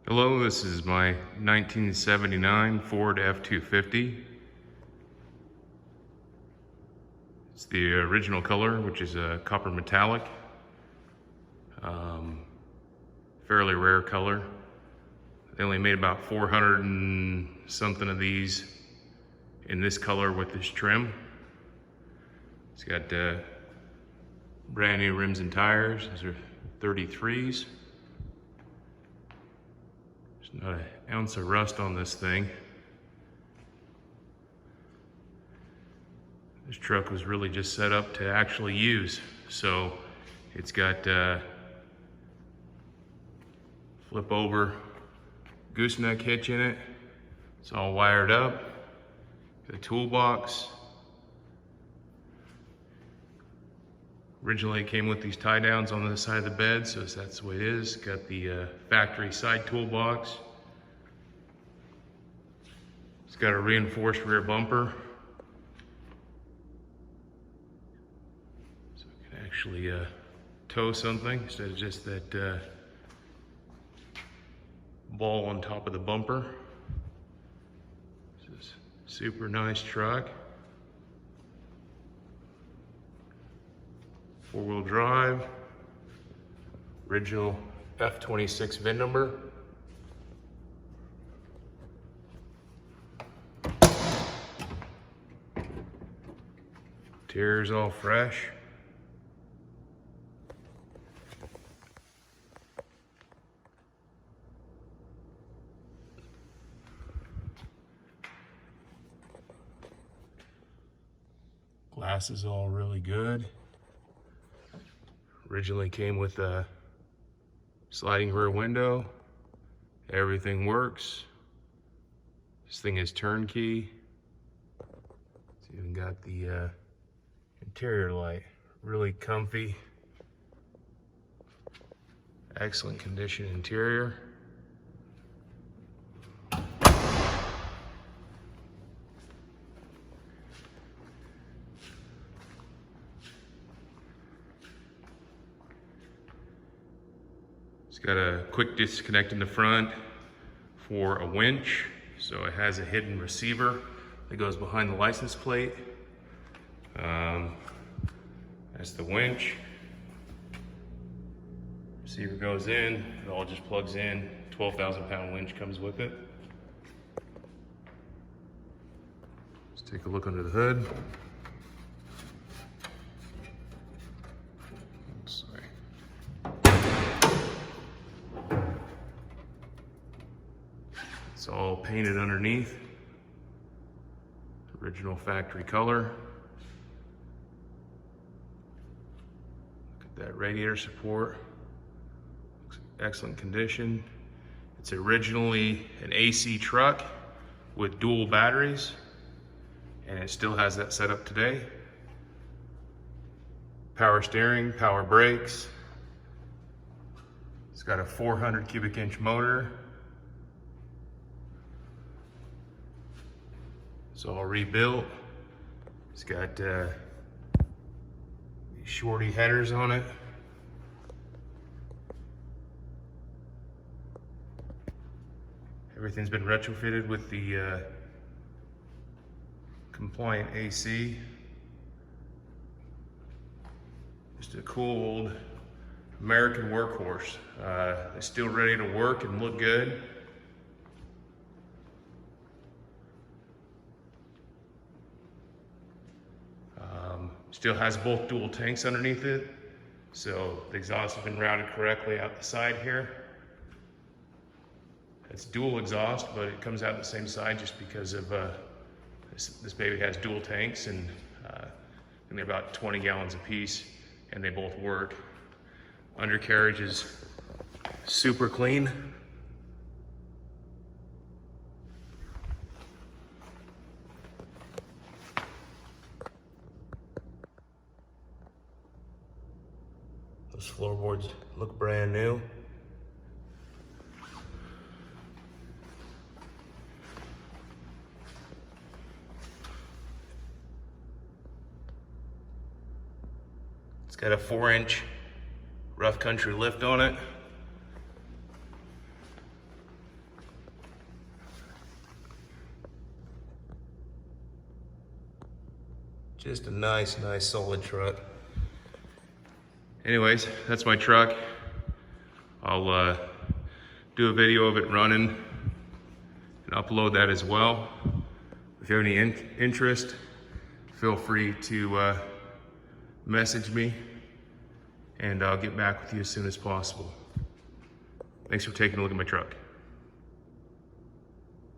Hello, this is my 1979 Ford F250. It's the original color, which is a copper metallic. Fairly rare color. They only made about 400 and something of these in this color with this trim. It's got brand new rims and tires. These are 33s. There's not an ounce of rust on this thing. This truck was really just set up to actually use. So it's got flip over gooseneck hitch in it. It's all wired up. The toolbox. Originally it came with these tie downs on the side of the bed, so that's the way it is. Got the factory side toolbox. It's got a reinforced rear bumper. So it can actually tow something instead of just that ball on top of the bumper. This is a super nice truck. Four-wheel drive, original F26 Vin number. Interior's all fresh. Glass is all really good. Originally came with a sliding rear window. Everything works. This thing is turnkey. It's even got the interior light. Really comfy. Excellent condition interior. It's got a quick disconnect in the front for a winch. So it has a hidden receiver that goes behind the license plate. That's the winch. Receiver goes in, it all just plugs in. 12,000 pound winch comes with it. Let's take a look under the hood. It's all painted underneath. Original factory color. Look at that radiator support. Looks excellent condition. It's originally an AC truck with dual batteries, and it still has that setup today. Power steering, power brakes. It's got a 400 cubic inch motor. It's all rebuilt. It's got these shorty headers on it. Everything's been retrofitted with the compliant AC. Just a cool old American workhorse. It's still ready to work and look good. Still has both dual tanks underneath it, so the exhaust has been routed correctly out the side here. It's dual exhaust, but it comes out the same side just because of this baby has dual tanks, and they're about 20 gallons a piece, and they both work. Undercarriage is super clean. Those floorboards look brand new. It's got a 4-inch Ruff Country lift on it. Just a nice solid truck. Anyways, that's my truck. I'll do a video of it running and upload that as well. If you have any interest, feel free to message me and I'll get back with you as soon as possible. Thanks for taking a look at my truck.